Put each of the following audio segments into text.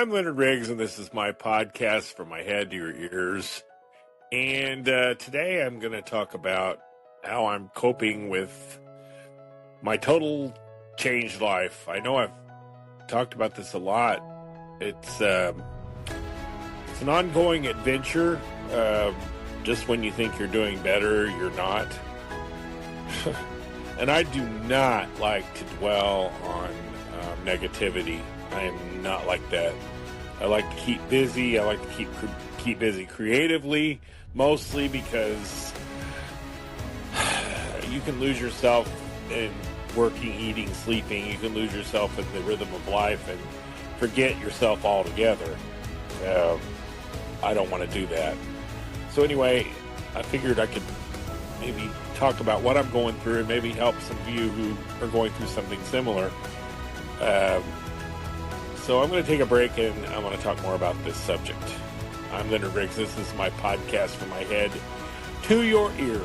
I'm Leonard Riggs, and this is my podcast from my head to your ears. And today I'm going to talk about how I'm coping with my total changed life. I know I've talked about this a lot. It's an ongoing adventure. Just when you think you're doing better, you're not. And I do not like to dwell on negativity. I am not like that. I like to keep busy. I like to keep busy creatively, mostly because you can lose yourself in working, eating, sleeping. You can lose yourself in the rhythm of life and forget yourself altogether. I don't want to do that. So anyway, I figured I could maybe talk about what I'm going through and maybe help some of you who are going through something similar. So I'm going to take a break and I want to talk more about this subject. I'm Leonard Riggs. This is my podcast from my head to your ears.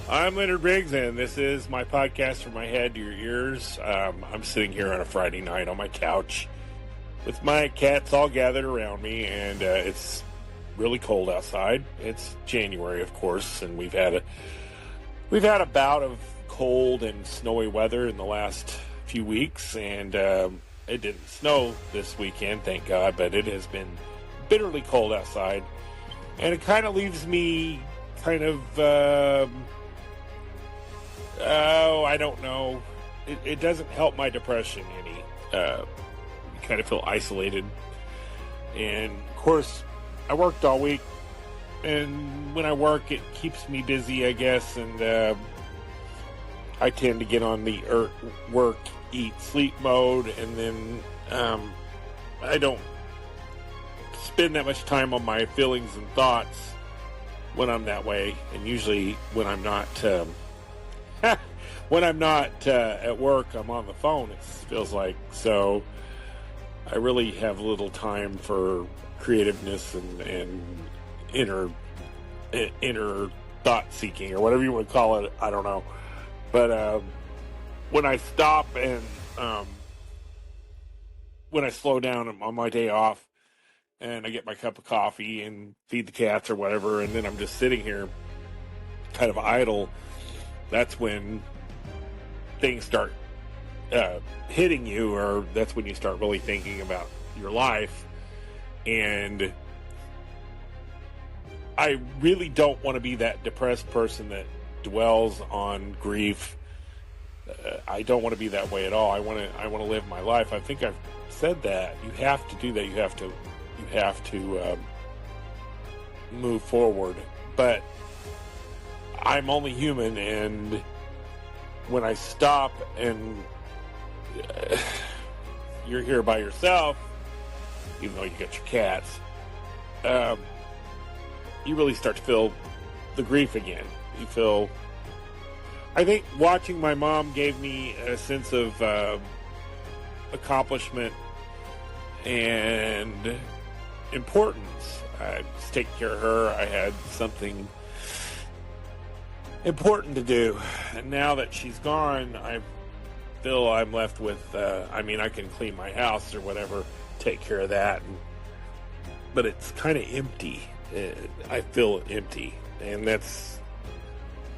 I'm Leonard Riggs, and this is my podcast from my head to your ears. I'm sitting here on a Friday night on my couch with my cats all gathered around me, and it's really cold outside. It's January, of course, and we've had a bout of cold and snowy weather in the last few weeks, and it didn't snow this weekend, thank God, but it has been bitterly cold outside, and it kind of leaves me kind of I don't know. It doesn't help my depression any. You kind of feel isolated. And, of course, I worked all week. And when I work, it keeps me busy, I guess. And I tend to get on the work, eat, sleep mode. And then I don't spend that much time on my feelings and thoughts when I'm that way. And usually when I'm not... when I'm not at work, I'm on the phone, it feels like. So I really have little time for creativeness and inner thought seeking, or whatever you want to call it. I don't know. But when I stop and when I slow down on my day off and I get my cup of coffee and feed the cats or whatever, and then I'm just sitting here kind of idle, that's when things start hitting you, or that's when you start really thinking about your life. And I really don't want to be that depressed person that dwells on grief. I don't want to be that way at all. I want to live my life. I think I've said that. You have to do that. You have to move forward. But I'm only human, and when I stop and you're here by yourself, even though you got your cats, you really start to feel the grief again. I think watching my mom gave me a sense of accomplishment and importance. I was taking care of her. I had something important to do, and now that she's gone, I feel I'm left with I can clean my house or whatever, take care of that, but it's kind of empty. I feel empty, and that's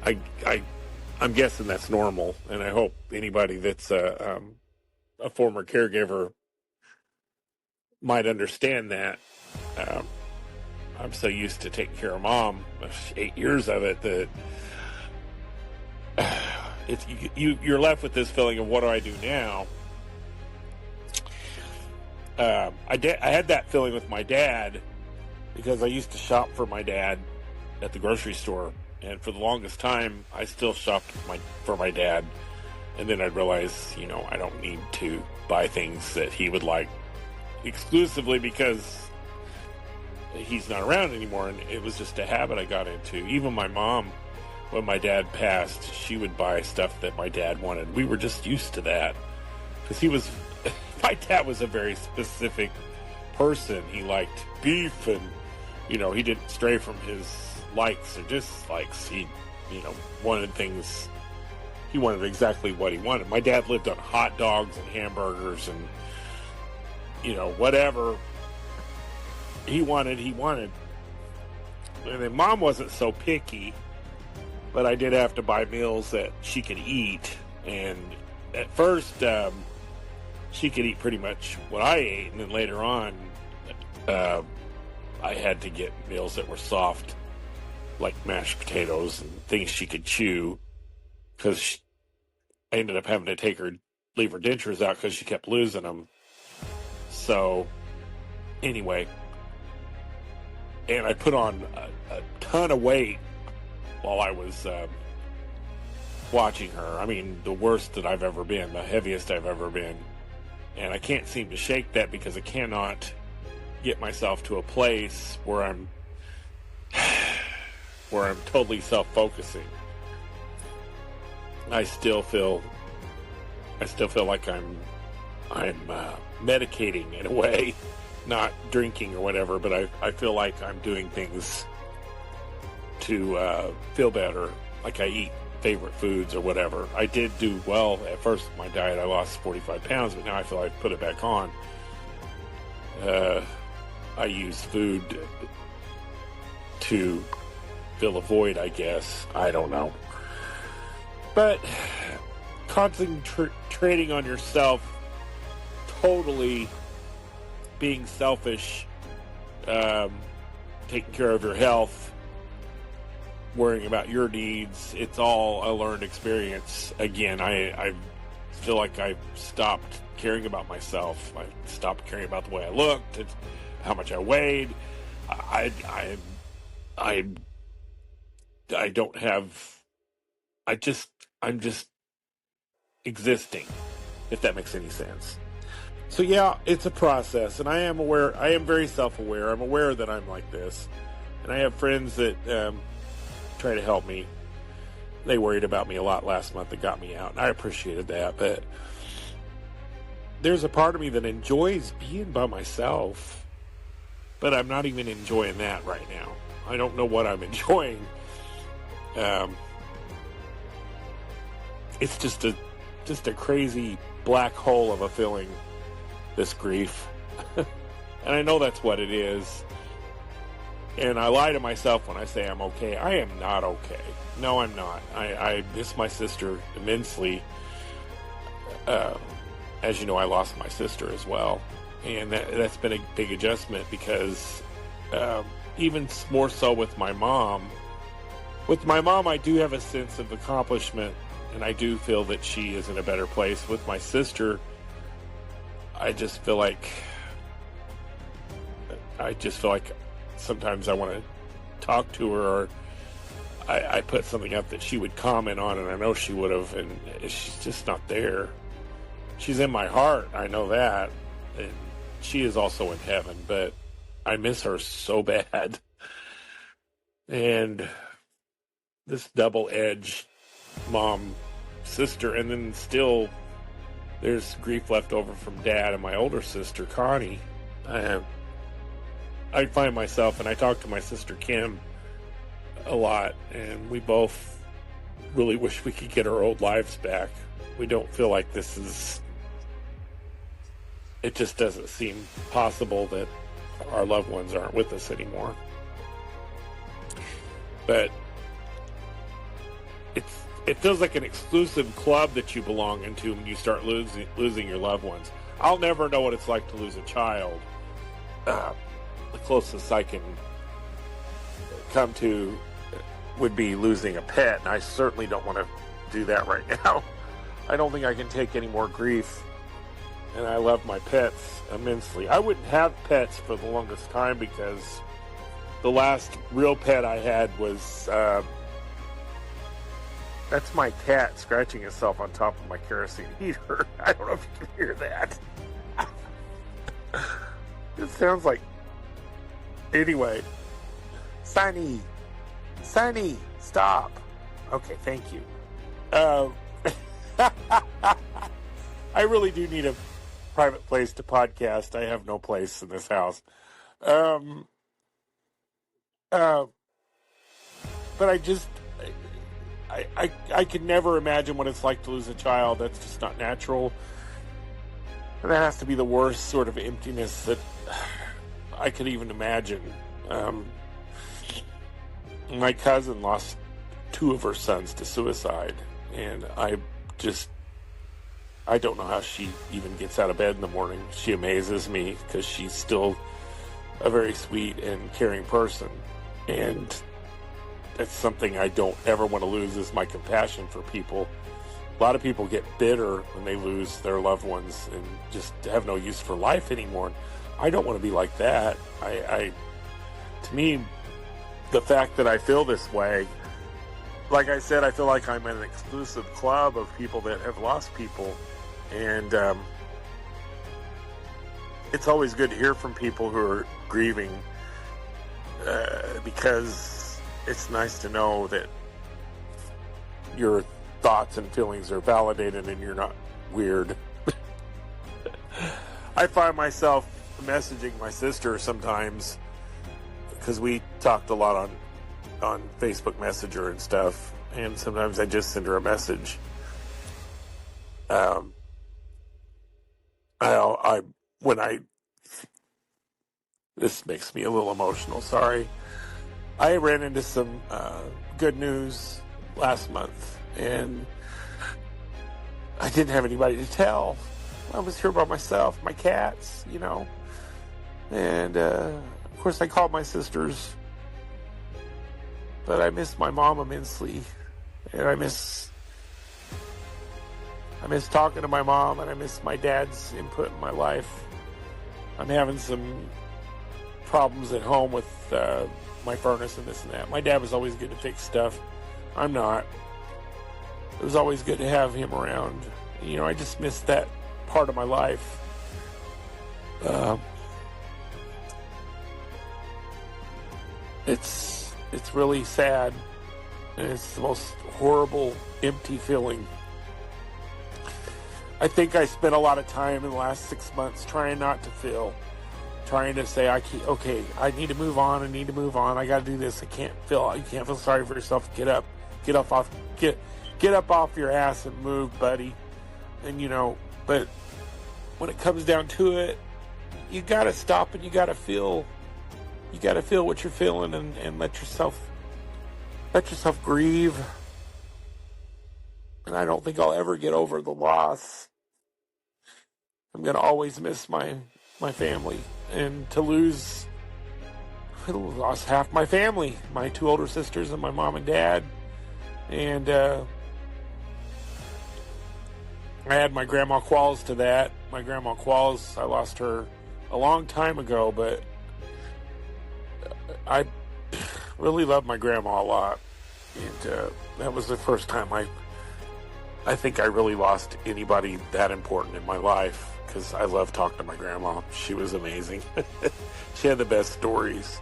I'm guessing that's normal, and I hope anybody that's a former caregiver might understand that. I'm so used to taking care of Mom, 8 years of it, that you're left with this feeling of, what do I do now? I had that feeling with my dad, because I used to shop for my dad at the grocery store, and for the longest time I still shopped for my dad, and then I'd realize, I don't need to buy things that he would like exclusively because he's not around anymore, and it was just a habit I got into. Even my mom, when my dad passed, she would buy stuff that my dad wanted. We were just used to that, because my dad was a very specific person. He liked beef and he didn't stray from his likes or dislikes. He, wanted things. He wanted exactly what he wanted. My dad lived on hot dogs and hamburgers and, whatever he wanted. And then Mom wasn't so picky, but I did have to buy meals that she could eat. And at first, she could eat pretty much what I ate. And then later on, I had to get meals that were soft, like mashed potatoes and things she could chew, because I ended up having to leave her dentures out because she kept losing them. So, anyway, and I put on a ton of weight while I was watching her. I mean, the worst that I've ever been, the heaviest I've ever been. And I can't seem to shake that because I cannot get myself to a place where I'm totally self-focusing. I still feel like I'm medicating in a way, not drinking or whatever, but I feel like I'm doing things to feel better, like I eat favorite foods or whatever. I did do well at first with my diet. I lost 45 pounds, but now I feel like I put it back on. I use food to fill a void, I guess. I don't know. But concentrating on yourself, totally being selfish, taking care of your health, worrying about your needs, it's all a learned experience. Again, I feel like I stopped caring about myself. I stopped caring about the way I looked, how much I weighed. I don't have. I'm just existing, if that makes any sense. So yeah, it's a process, and I am aware. I am very self-aware. I'm aware that I'm like this, and I have friends that try to help me. They worried about me a lot last month. That got me out, and I appreciated that. But there's a part of me that enjoys being by myself, but I'm not even enjoying that right now. I don't know what I'm enjoying. It's just a crazy black hole of a feeling, this grief. And I know that's what it is. And I lie to myself when I say I'm okay. I am not okay. No, I'm not. I miss my sister immensely. As you know, I lost my sister as well. And that's been a big adjustment because even more so with my mom. With my mom, I do have a sense of accomplishment, and I do feel that she is in a better place. With my sister, I just feel like sometimes I want to talk to her, or I put something up that she would comment on, and I know she would have, and she's just not there. She's in my heart, I know that, and she is also in heaven, but I miss her so bad. And this double-edged mom, sister, and then still there's grief left over from Dad and my older sister, Connie. I find myself, and I talk to my sister, Kim, a lot, and we both really wish we could get our old lives back. We don't feel like it just doesn't seem possible that our loved ones aren't with us anymore. But it feels like an exclusive club that you belong into when you start losing your loved ones. I'll never know what it's like to lose a child. The closest I can come to would be losing a pet, and I certainly don't want to do that right now. I don't think I can take any more grief, and I love my pets immensely. I wouldn't have pets for the longest time because the last real pet I had was that's my cat scratching itself on top of my kerosene heater. I don't know if you can hear that. It sounds like... Anyway. Sunny, stop. Okay, thank you. I really do need a private place to podcast. I have no place in this house. Uh, but I could never imagine what it's like to lose a child. That's just not natural. And that has to be the worst sort of emptiness that I could even imagine. My cousin lost 2 of her sons to suicide, and I don't know how she even gets out of bed in the morning. She amazes me because she's still a very sweet and caring person, and that's something I don't ever want to lose, is my compassion for people. A lot of people get bitter when they lose their loved ones and just have no use for life anymore. I don't want to be like that. To me, the fact that I feel this way, like I said, I feel like I'm in an exclusive club of people that have lost people. And it's always good to hear from people who are grieving, because it's nice to know that your thoughts and feelings are validated and you're not weird. I find myself messaging my sister sometimes, because we talked a lot on Facebook Messenger and stuff, and sometimes I just send her a message. This makes me a little emotional, sorry. I ran into some good news last month, and I didn't have anybody to tell. I was here by myself, my cats, and of course I called my sisters, but I miss my mom immensely, and I miss talking to my mom, and I miss my dad's input in my life. I'm having some problems at home with my furnace and this and that. My dad was always good to fix stuff. I'm not. It was always good to have him around. I just miss that part of my life. It's really sad, and it's the most horrible, empty feeling. I think I spent a lot of time in the last 6 months trying not to feel, trying to say, I need to move on. I got to do this. You can't feel sorry for yourself. Get up off your ass and move, buddy. And but when it comes down to it, you got to stop and you got to feel what you're feeling, and let yourself grieve. And I don't think I'll ever get over the loss. I'm going to always miss my family. And I lost half my family, my 2 older sisters and my mom and dad. And I had my grandma Qualls to that. My grandma Qualls, I lost her a long time ago, but I really love my grandma a lot. And that was the first time I think I really lost anybody that important in my life, because I love talking to my grandma. She was amazing. She had the best stories.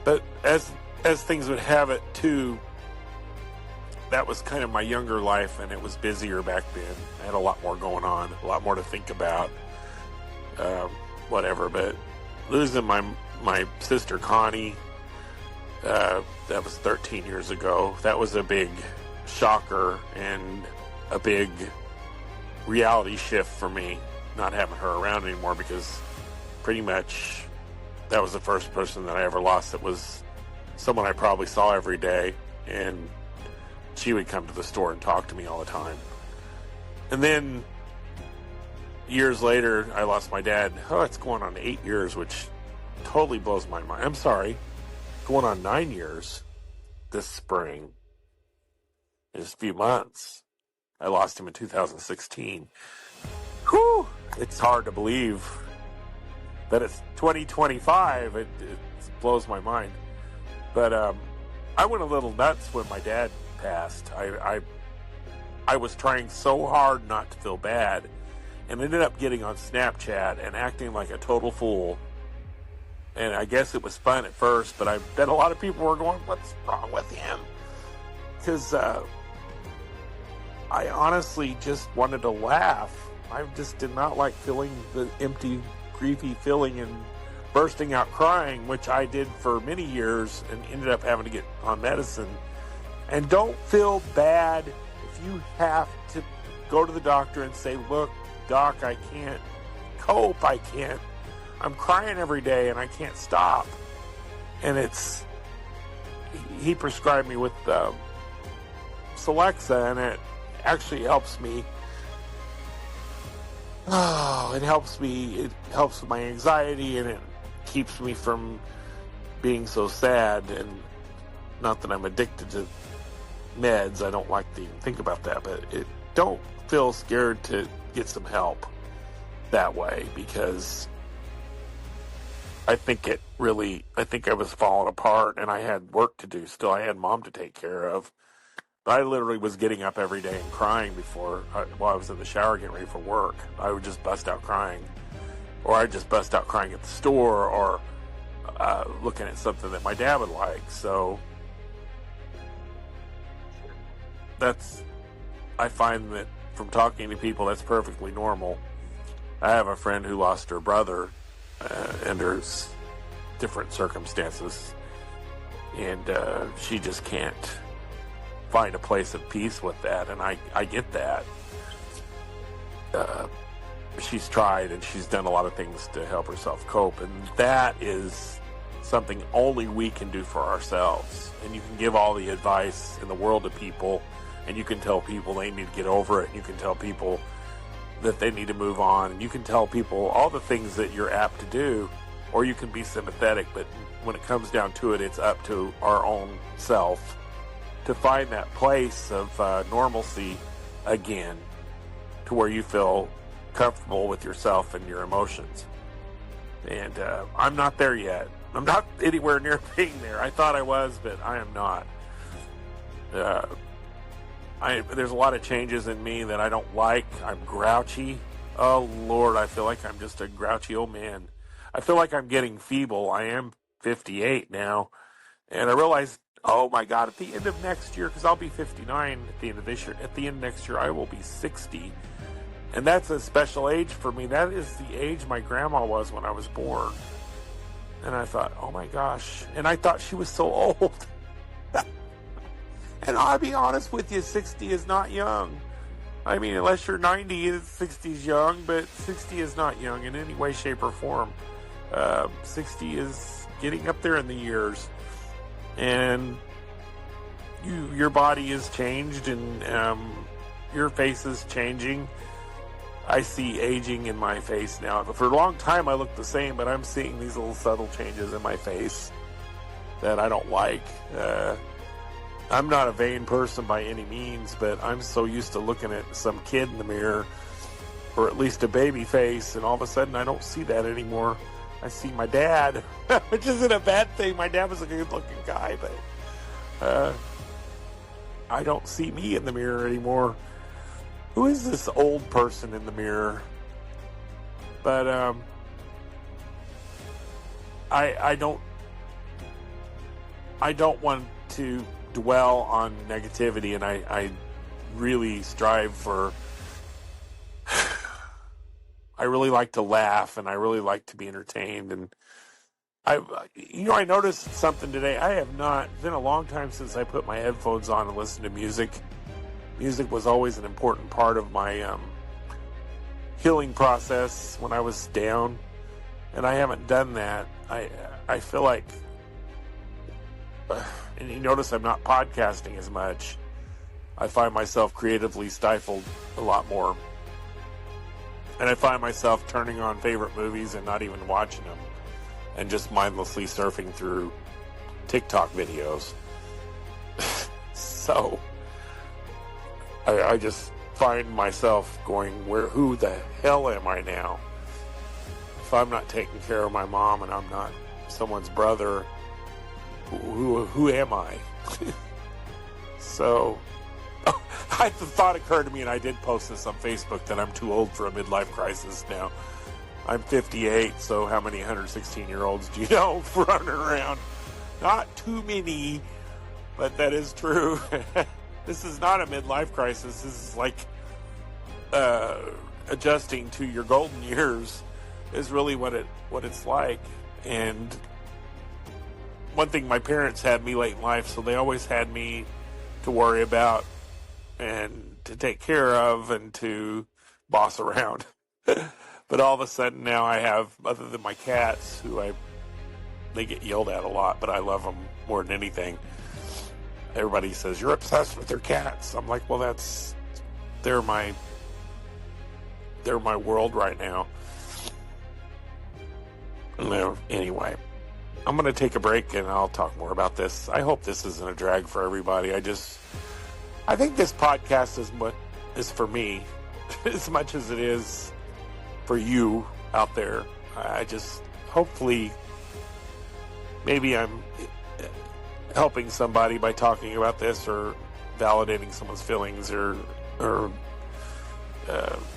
But as things would have it too, that was kind of my younger life, and it was busier back then. I had a lot more going on, a lot more to think about, whatever. But losing my sister Connie, that was 13 years ago. That was a big shocker and a big reality shift for me, not having her around anymore, because pretty much that was the first person that I ever lost that was someone I probably saw every day, and she would come to the store and talk to me all the time. And then years later, I lost my dad. It's going on 8 years, which totally blows my mind. I'm sorry, going on 9 years this spring. In just a few months. I lost him in 2016. Whew! It's hard to believe that it's 2025. It blows my mind. But I went a little nuts when my dad passed. I was trying so hard not to feel bad, and ended up getting on Snapchat and acting like a total fool. And I guess it was fun at first, but I bet a lot of people were going, "What's wrong with him?" Because I honestly just wanted to laugh. I just did not like feeling the empty, griefy feeling in bursting out crying, which I did for many years and ended up having to get on medicine. And don't feel bad if you have to go to the doctor and say, look, doc, I can't cope. I'm crying every day and I can't stop. And he prescribed me with Celexa, and it actually helps me. Oh, it helps with my anxiety, and it keeps me from being so sad. And not that I'm addicted to meds, I don't like to even think about that, but don't feel scared to get some help that way, because I think I was falling apart, and I had work to do still. I had mom to take care of. I literally was getting up every day and crying while I was in the shower getting ready for work. I would just bust out crying. Or I'd just bust out crying at the store, or looking at something that my dad would like. So I find that from talking to people, that's perfectly normal. I have a friend who lost her brother, and there's different circumstances, and she just can't find a place of peace with that, and I get that. She's tried, and she's done a lot of things to help herself cope, and that is something only we can do for ourselves. And you can give all the advice in the world to people, and you can tell people they need to get over it, and you can tell people that they need to move on, and you can tell people all the things that you're apt to do, or you can be sympathetic, but when it comes down to it, it's up to our own self to find that place of normalcy again, to where you feel comfortable with yourself and your emotions. And I'm not there yet. I'm not anywhere near being there. I thought I was, but I am not. There's a lot of changes in me that I don't like. I'm grouchy. Oh, Lord, I feel like I'm just a grouchy old man. I feel like I'm getting feeble. I am 58 now, and I realize, oh my God, at the end of next year, because I'll be 59 at the end of this year, at the end of next year, I will be 60. And that's a special age for me. That is the age my grandma was when I was born. And I thought, oh my gosh. And I thought she was so old. And I'll be honest with you, 60 is not young. I mean, unless you're 90, 60 is young, but 60 is not young in any way, shape, or form. 60 is getting up there in the years. And your body is changed, and your face is changing. I see aging in my face now. For a long time I looked the same, but I'm seeing these little subtle changes in my face that I don't like. I'm not a vain person by any means, but I'm so used to looking at some kid in the mirror, or at least a baby face, and all of a sudden I don't see that anymore. I see my dad, which isn't a bad thing. My dad was a good-looking guy, but I don't see me in the mirror anymore. Who is this old person in the mirror? But I don't want to dwell on negativity, and I really strive for. I really like to laugh, and I really like to be entertained, and I noticed something today. It's been a long time since I put my headphones on and listened to music. Music was always an important part of my healing process when I was down, and I haven't done that. I feel like, and you notice I'm not podcasting as much. I find myself creatively stifled a lot more. And I find myself turning on favorite movies and not even watching them, and just mindlessly surfing through TikTok videos. So I just find myself going, who the hell am I now? If I'm not taking care of my mom and I'm not someone's brother, who am I? So the thought occurred to me, and I did post this on Facebook, that I'm too old for a midlife crisis now. I'm 58, so how many 116-year-olds do you know running around? Not too many, but that is true. This is not a midlife crisis. This is like adjusting to your golden years is really what it's like. And one thing, my parents had me late in life, so they always had me to worry about and to take care of and to boss around. But all of a sudden now I have, other than my cats, they get yelled at a lot, but I love them more than anything. Everybody says, you're obsessed with your cats. I'm like, well, they're my world right now. Anyway, I'm going to take a break and I'll talk more about this. I hope this isn't a drag for everybody. I think this podcast is for me as much as it is for you out there. Hopefully, maybe I'm helping somebody by talking about this, or validating someone's feelings, or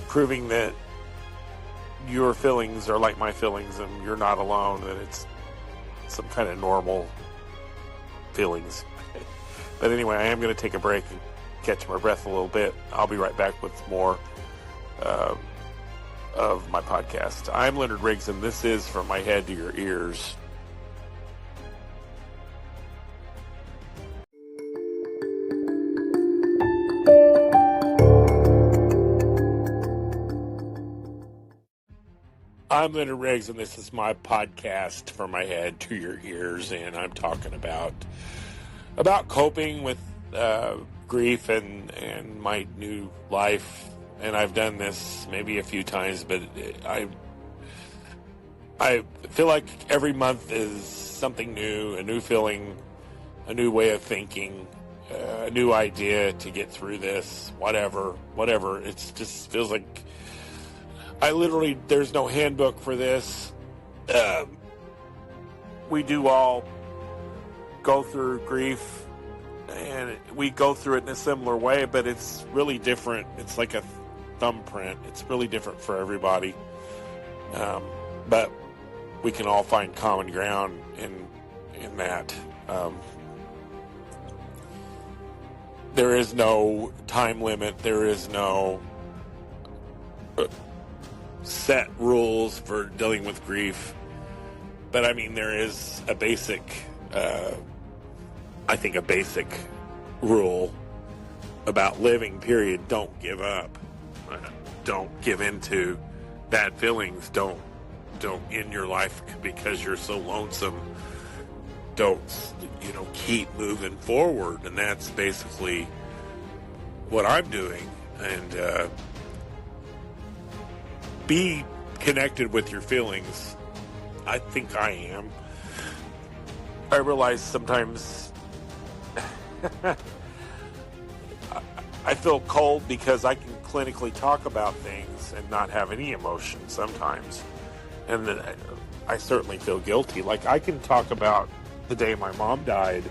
proving that your feelings are like my feelings and you're not alone, that it's some kind of normal feelings. But anyway, I am going to take a break and catch my breath a little bit. I'll be right back with more of my podcast. I'm Leonard Riggs, and this is From My Head to Your Ears. I'm Leonard Riggs, and this is my podcast, From My Head to Your Ears, and I'm talking about coping with grief and my new life. And I've done this maybe a few times, but I feel like every month is something new, a new feeling, a new way of thinking, a new idea to get through this, whatever. It just feels like there's no handbook for this. We do all go through grief, and we go through it in a similar way, but it's really different. It's like a thumbprint. It's really different for everybody. But we can all find common ground in that. There is no time limit. There is no set rules for dealing with grief. But I mean, there is a basic rule about living, period. Don't give up. Don't give in to bad feelings. Don't end your life because you're so lonesome. Don't, keep moving forward. And that's basically what I'm doing. And be connected with your feelings. I think I am. I realize sometimes I feel cold because I can clinically talk about things and not have any emotion sometimes. And then I certainly feel guilty. Like, I can talk about the day my mom died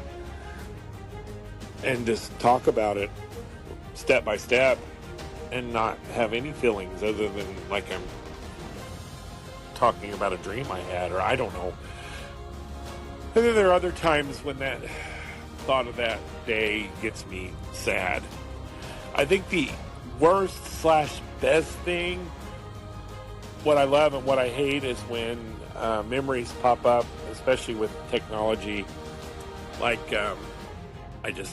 and just talk about it step by step and not have any feelings other than like I'm talking about a dream I had, or I don't know. And then there are other times when that thought of that day gets me sad. I think the worst / best thing, what I love and what I hate, is when memories pop up, especially with technology. Like,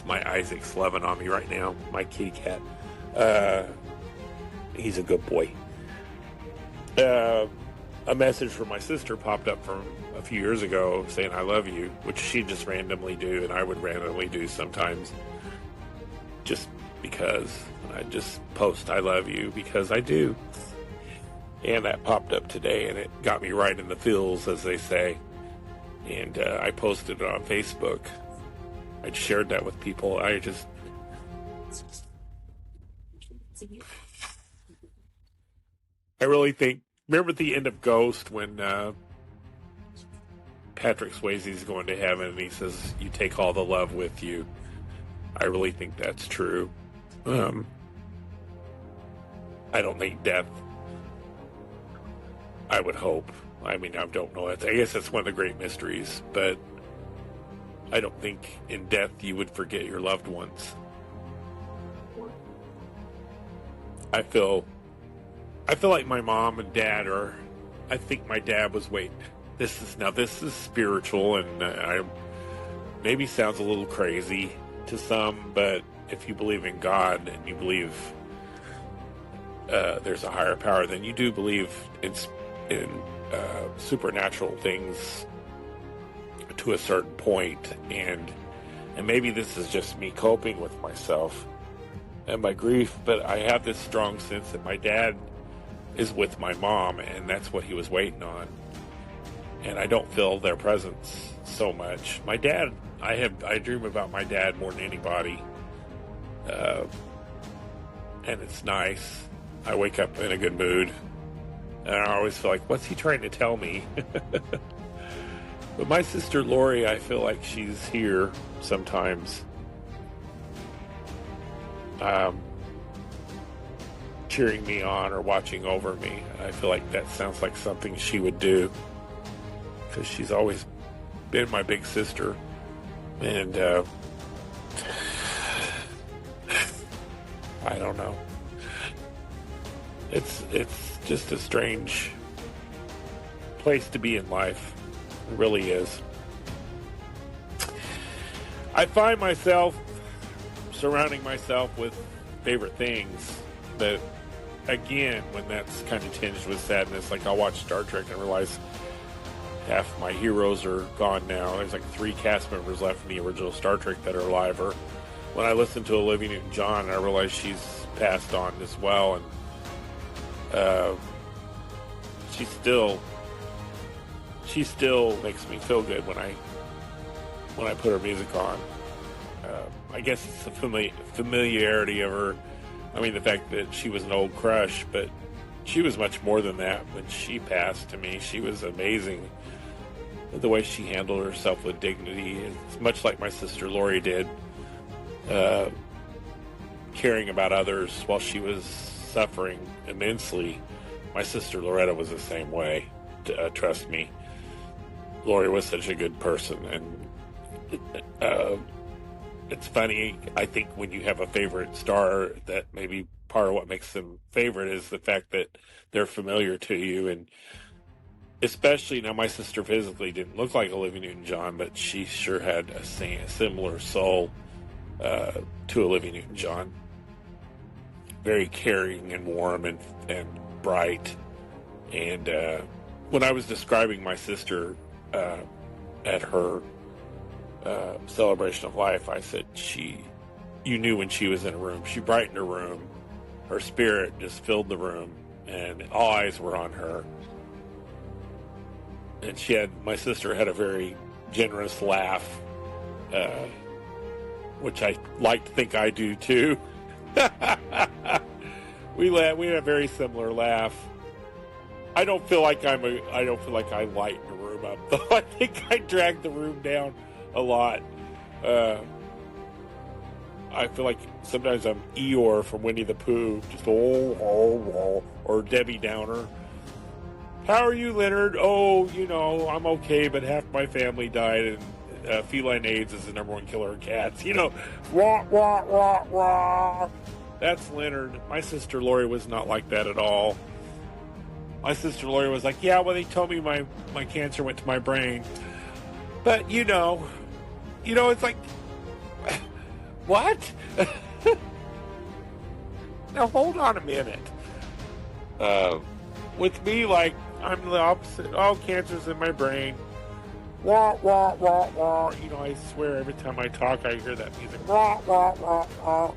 my Isaac's loving on me right now, my kitty cat. He's a good boy. A message from my sister popped up from a few years ago saying I love you, which she just randomly do, and I would randomly do sometimes just because. I just post I love you because I do. And that popped up today, and it got me right in the feels, as they say. And I posted it on Facebook. I shared that with people. I really think, remember at the end of Ghost when Patrick Swayze's going to heaven and he says, you take all the love with you. I really think that's true. I don't think death, I would hope. I mean, I don't know. I guess that's one of the great mysteries, but I don't think in death you would forget your loved ones. I feel like my mom and dad I think my dad was waiting. this is spiritual, and I maybe sounds a little crazy to some, but if you believe in God and you believe there's a higher power, then you do believe in supernatural things to a certain point, and maybe this is just me coping with myself and my grief, but I have this strong sense that my dad is with my mom, and that's what he was waiting on. And I don't feel their presence so much. My dad, I dream about my dad more than anybody, and it's nice. I wake up in a good mood, and I always feel like, what's he trying to tell me? But my sister Lori, I feel like she's here sometimes, cheering me on or watching over me. I feel like that sounds like something she would do, because she's always been my big sister. And I don't know. It's just a strange place to be in life. It really is. I find myself surrounding myself with favorite things that, again, when that's kind of tinged with sadness, like I'll watch Star Trek and realize half my heroes are gone now. There's like 3 cast members left in the original Star Trek that are alive. Or when I listen to Olivia Newton-John, I realize she's passed on as well, and she still makes me feel good when I put her music on. I guess it's the familiarity of her. I mean, the fact that she was an old crush, but she was much more than that when she passed to me. She was amazing. The way she handled herself with dignity. It's much like my sister Lori did, caring about others while she was suffering immensely. My sister Loretta was the same way. Trust me. Lori was such a good person, and it's funny, I think, when you have a favorite star, that maybe part of what makes them favorite is the fact that they're familiar to you. And especially now, my sister physically didn't look like Olivia Newton-John, but she sure had a similar soul to Olivia Newton-John. Very caring and warm and bright. And when I was describing my sister at her celebration of life, I said you knew when she was in a room. She brightened a room. Her spirit just filled the room, and all eyes were on her. And my sister had a very generous laugh, which I like to think I do too. We had a very similar laugh. I don't feel like I lighten the room up, though. I think I drag the room down a lot. I feel like sometimes I'm Eeyore from Winnie the Pooh, just or Debbie Downer. How are you, Leonard? Oh, I'm okay, but half my family died, and feline AIDS is the #1 killer of cats. Wah, wah, wah, wah. That's Leonard. My sister Lori was not like that at all. My sister Lori was like, yeah, well, they told me my cancer went to my brain. But, it's like, what? Now, hold on a minute. With me, like, I'm the opposite. Oh, cancer's in my brain. Wah, wah, wah, wah. I swear every time I talk, I hear that music. Wah, wah, wah, wah.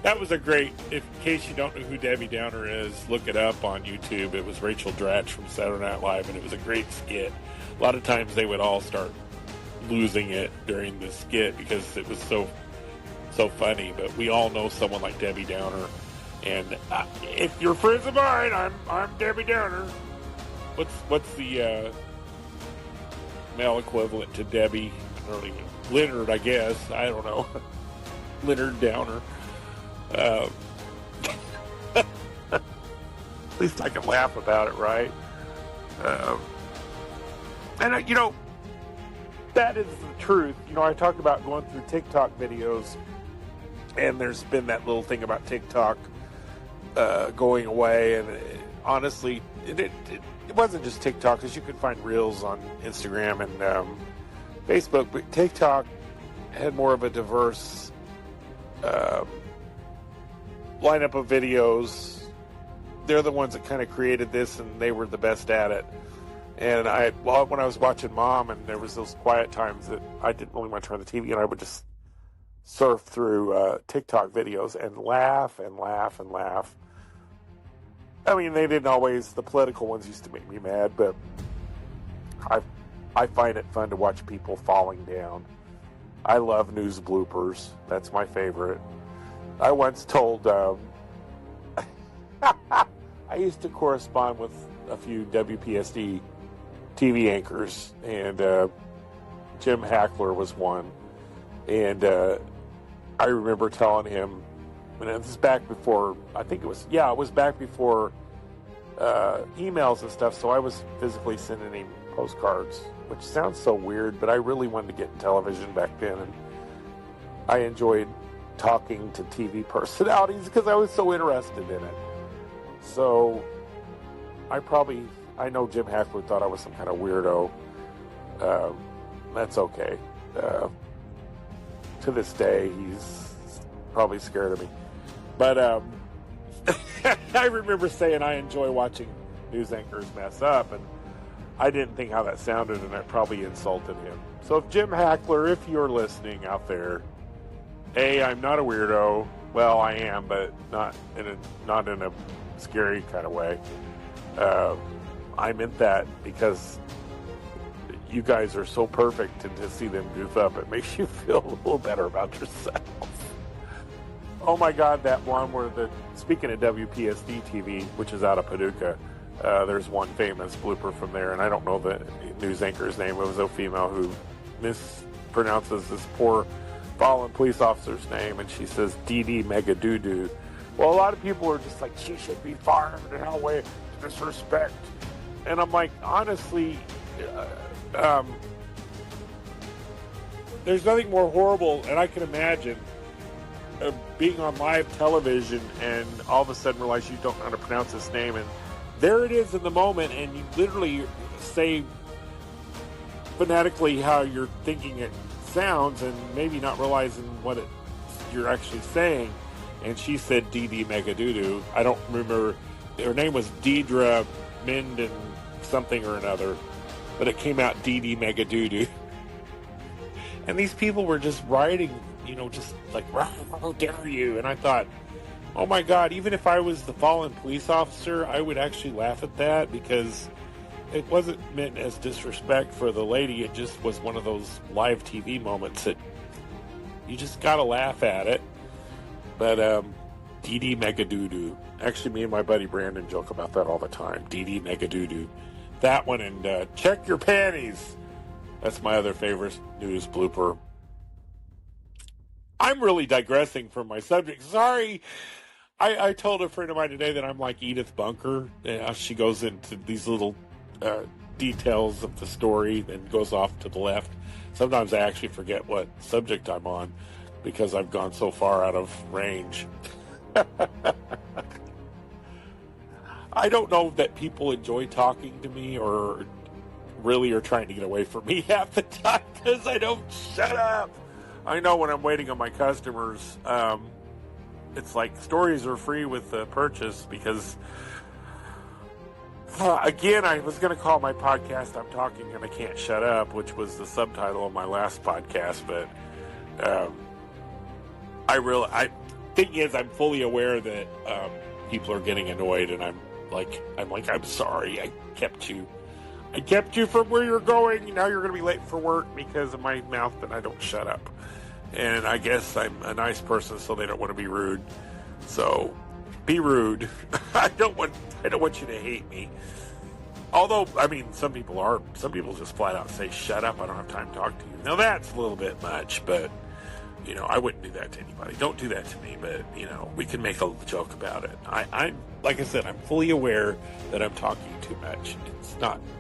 That was a great, in case you don't know who Debbie Downer is, look it up on YouTube. It was Rachel Dratch from Saturday Night Live, and it was a great skit. A lot of times they would all start losing it during the skit because it was so funny. But we all know someone like Debbie Downer. And if you're friends of mine, I'm Debbie Downer. What's the male equivalent to Debbie? I don't even, Leonard, I guess. I don't know. Leonard Downer. At least I can laugh about it, right? And that is the truth. I talked about going through TikTok videos, and there's been that little thing about TikTok going away, and honestly, it wasn't just TikTok, because you could find Reels on Instagram and Facebook, but TikTok had more of a diverse lineup of videos. They're the ones that kind of created this, and they were the best at it. And when I was watching Mom, and there was those quiet times that I didn't really want to turn the TV, and I would just surf through TikTok videos and laugh and laugh and laugh. I mean, they didn't always, the political ones used to make me mad, but I find it fun to watch people falling down. I love news bloopers. That's my favorite. I once told, I used to correspond with a few WPSD TV anchors, and Jim Hackler was one. And I remember telling him, and it was back before, it was back before emails and stuff, so I was physically sending him postcards, which sounds so weird, but I really wanted to get in television back then, and I enjoyed talking to TV personalities because I was so interested in it. So I know Jim Hackler thought I was some kind of weirdo. That's okay. To this day, he's probably scared of me. But I remember saying I enjoy watching news anchors mess up, and I didn't think how that sounded, and I probably insulted him. So if Jim Hackler, if you're listening out there, I'm not a weirdo. Well, I am, but not in a scary kind of way. I meant that because you guys are so perfect, and to see them goof up, it makes you feel a little better about yourself. Oh my God, that one where speaking of WPSD TV, which is out of Paducah, there's one famous blooper from there, and I don't know the news anchor's name. It was a female who mispronounces this poor fallen police officer's name, and she says DD Megadoodoo. Well, a lot of people are just like, she should be fired, and how way disrespect. And I'm like, honestly, there's nothing more horrible, and I can imagine being on live television and all of a sudden realize you don't know how to pronounce this name, and there it is in the moment, and you literally say phonetically how you're thinking it sounds, and maybe not realizing what you're actually saying. And she said DD Megadoodoo. I don't remember, her name was Deidre Minden something or another, but it came out DD Megadoodoo. And these people were just writing, just like, how dare you? And I thought, oh my God, even if I was the fallen police officer, I would actually laugh at that, because it wasn't meant as disrespect for the lady. It just was one of those live TV moments that you just gotta laugh at it. But DD Megadoodoo. Actually, me and my buddy Brandon joke about that all the time. DD Megadoodoo. That one, and check your panties. That's my other favorite news blooper. I'm really digressing from my subject. Sorry. I told a friend of mine today that I'm like Edith Bunker. She goes into these little details of the story and goes off to the left. Sometimes I actually forget what subject I'm on because I've gone so far out of range. I don't know that people enjoy talking to me or really are trying to get away from me half the time because I don't shut up. I know when I'm waiting on my customers, it's like stories are free with the purchase because, again, I was going to call my podcast I'm Talking and I Can't Shut Up, which was the subtitle of my last podcast, but thing is, I'm fully aware that people are getting annoyed, and I'm sorry, I kept you from where you're going. Now you're going to be late for work because of my mouth, and I don't shut up. And I guess I'm a nice person, so they don't want to be rude. So be rude. I don't want you to hate me. Although, I mean, some people just flat out say, shut up, I don't have time to talk to you. Now that's a little bit much, but I wouldn't do that to anybody. Don't do that to me, but, we can make a joke about it. I'm like I said, I'm fully aware that I'm talking too much.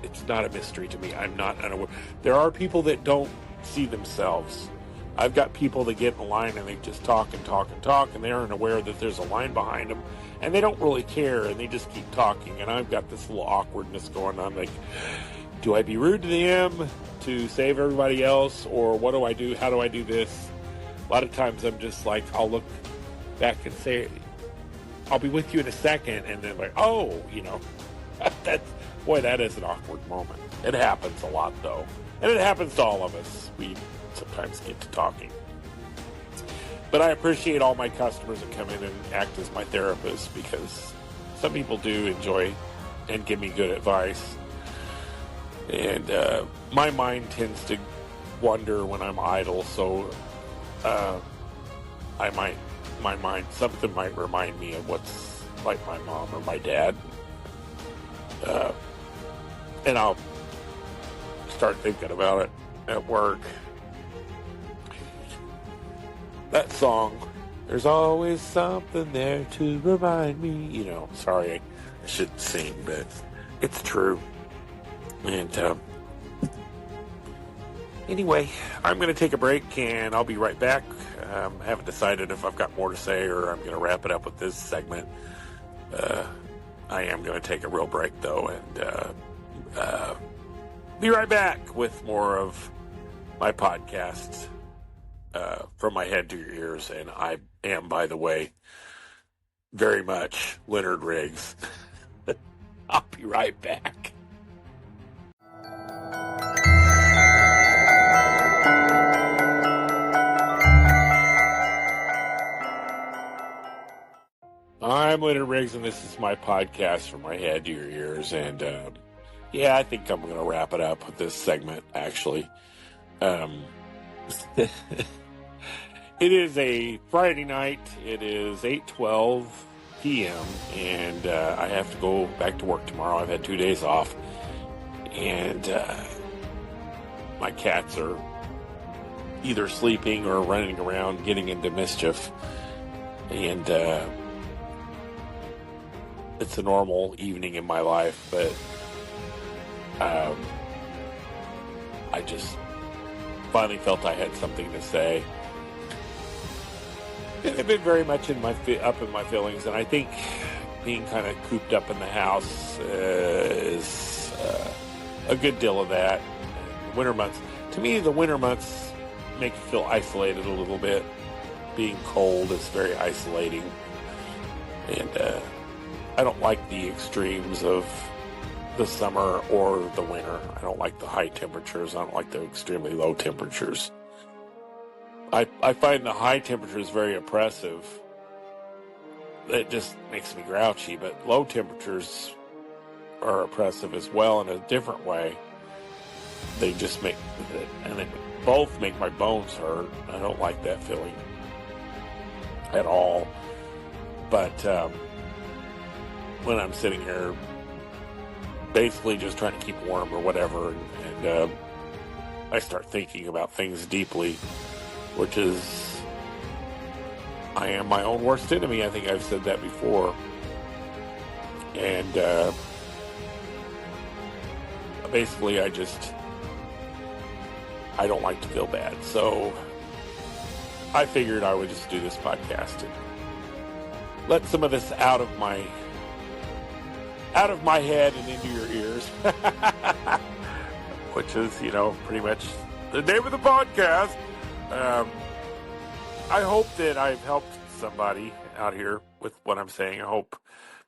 It's not a mystery to me. I'm not unaware. There are people that don't see themselves. I've got people that get in line and they just talk and talk and talk, and they aren't aware that there's a line behind them, and they don't really care, and they just keep talking. And I've got this little awkwardness going on, like, do I be rude to them to save everybody else, or what do I do? How do I do this? A lot of times I'm just like, I'll look back and say, I'll be with you in a second, and then like, oh, that is an awkward moment. It happens a lot, though, and it happens to all of us. We sometimes get to talking. But I appreciate all my customers that come in and act as my therapist, because some people do enjoy and give me good advice. And my mind tends to wander when I'm idle, so something might remind me of what's like my mom or my dad. And I'll start thinking about it at work. That song, there's always something there to remind me. Sorry, I shouldn't sing, but it's true. And anyway, I'm going to take a break, and I'll be right back. I haven't decided if I've got more to say or I'm going to wrap it up with this segment. I am going to take a real break, though, and be right back with more of my podcast. From my head to your ears, and I am, by the way, very much Leonard Riggs. I'll be right back. I'm Leonard Riggs, and this is my podcast from my head to your ears, and I think I'm going to wrap it up with this segment, actually. It is a Friday night. It is 8:12 p.m. and I have to go back to work tomorrow. I've had 2 days off, and my cats are either sleeping or running around getting into mischief, and it's a normal evening in my life, but I just finally felt I had something to say. I've been very much up in my feelings, and I think being kind of cooped up in the house is a good deal of that. Winter months, to me, the winter months make you feel isolated a little bit. Being cold is very isolating, and I don't like the extremes of the summer or the winter. I don't like the high temperatures. I don't like the extremely low temperatures. I find the high temperatures very oppressive. It just makes me grouchy, but low temperatures are oppressive as well in a different way. They just they both make my bones hurt. I don't like that feeling at all. But when I'm sitting here basically just trying to keep warm or whatever, and I start thinking about things deeply, which is, I am my own worst enemy. I think I've said that before. And basically, I don't like to feel bad. So I figured I would just do this podcast and let some of this out of my head and into your ears. Which is, pretty much the name of the podcast. I hope that I've helped somebody out here with what I'm saying. I hope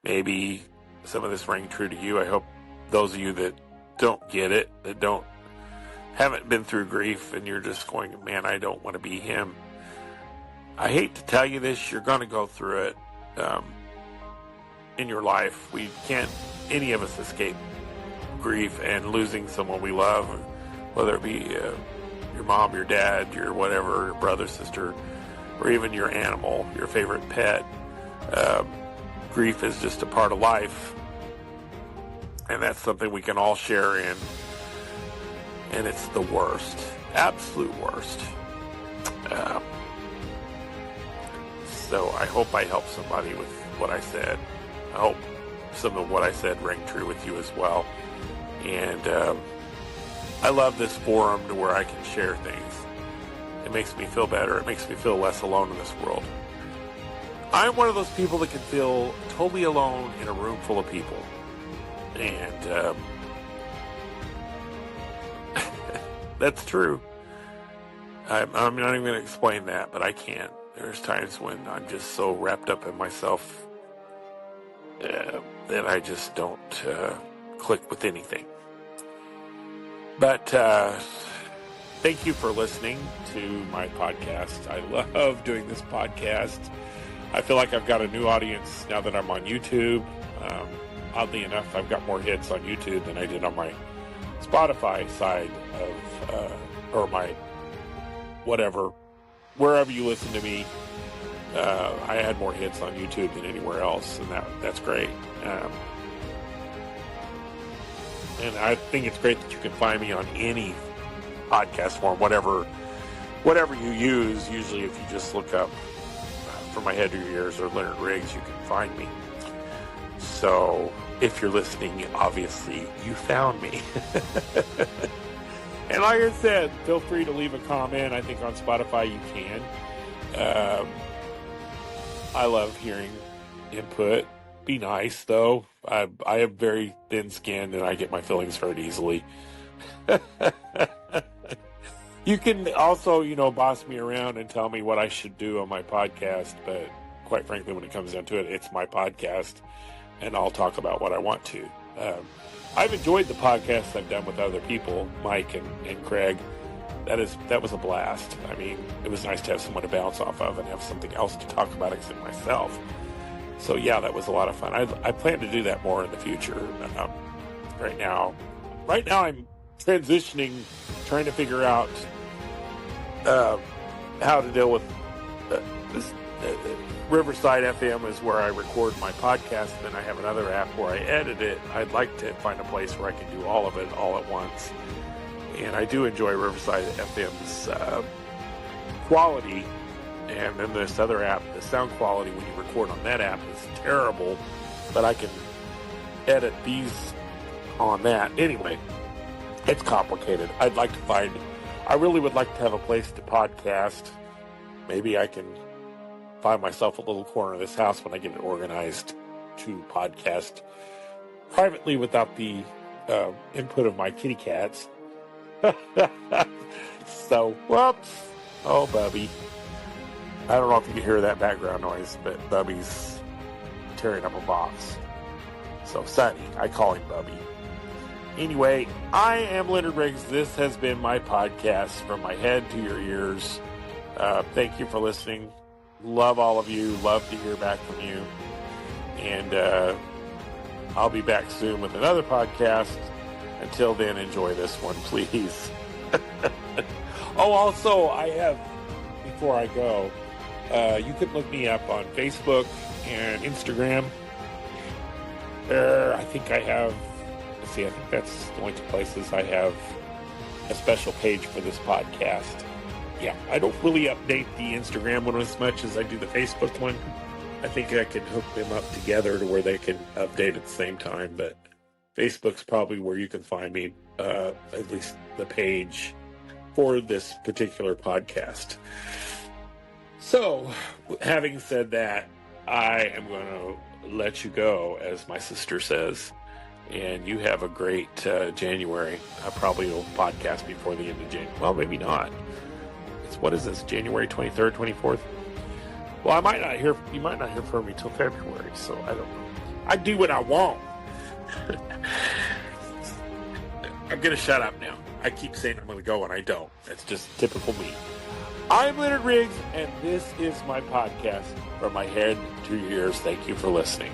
maybe some of this rang true to you. I hope those of you that don't get it, that haven't been through grief, and you're just going, man, I don't want to be him. I hate to tell you this, you're going to go through it in your life. We can't, any of us, escape grief and losing someone we love, whether it be your mom, your dad, your whatever, your brother, sister, or even your animal, your favorite pet. Grief is just a part of life, and that's something we can all share in, and it's the worst, absolute worst. So I hope I helped somebody with what I said. I hope some of what I said rang true with you as well. And I love this forum to where I can share things. It makes me feel better. It makes me feel less alone in this world. I'm one of those people that can feel totally alone in a room full of people. And that's true. I'm not even going to explain that, but I can't. There's times when I'm just so wrapped up in myself that I just don't click with anything. But thank you for listening to my podcast. I love doing this podcast. I feel like I've got a new audience now that I'm on YouTube. Oddly enough, I've got more hits on YouTube than I did on my Spotify side of, or my whatever, wherever you listen to me. I had more hits on YouTube than anywhere else, and that's great. And I think it's great that you can find me on any podcast form, whatever you use. Usually, if you just look up From My Head to Your Ears or Leonard Riggs, you can find me. So, if you're listening, obviously, you found me. And like I said, feel free to leave a comment. I think on Spotify you can. I love hearing input. Be nice, though. I have very thin skin, and I get my feelings hurt easily. You can also, boss me around and tell me what I should do on my podcast, but quite frankly, when it comes down to it, it's my podcast, and I'll talk about what I want to. I've enjoyed the podcasts I've done with other people, Mike and Craig. That was a blast. I mean, it was nice to have someone to bounce off of and have something else to talk about except myself. So yeah, that was a lot of fun. I plan to do that more in the future. Right now I'm transitioning, trying to figure out how to deal with this. Riverside FM is where I record my podcast, and then I have another app where I edit it. I'd like to find a place where I can do all of it all at once. And I do enjoy Riverside FM's quality. And then this other app, the sound quality when you record on that app is terrible, but I can edit these on that. Anyway, it's complicated. I really would like to have a place to podcast. Maybe I can find myself a little corner of this house when I get it organized to podcast privately without the input of my kitty cats. So, whoops. Oh, Bubby. I don't know if you can hear that background noise, but Bubby's tearing up a box. So, Sonny, I call him Bubby. Anyway, I am Leonard Riggs. This has been my podcast, From My Head to Your Ears. Thank you for listening. Love all of you. Love to hear back from you. And I'll be back soon with another podcast. Until then, enjoy this one, please. Oh, also, I have, before I go, you can look me up on Facebook and Instagram. I think I have, I think that's the only two places I have a special page for this podcast. Yeah, I don't really update the Instagram one as much as I do the Facebook one. I think I could hook them up together to where they can update at the same time, but Facebook's probably where you can find me, at least the page for this particular podcast. So, having said that, I am going to let you go, as my sister says, and you have a great January. I probably will podcast before the end of January. Well, maybe not. What is this, January 23rd, 24th? Well, you might not hear from me till February, so I don't know. I do what I want. I'm going to shut up now. I keep saying I'm going to go, and I don't. That's just typical me. I'm Leonard Riggs, and this is my podcast, From My Head to Your Ears. Thank you for listening.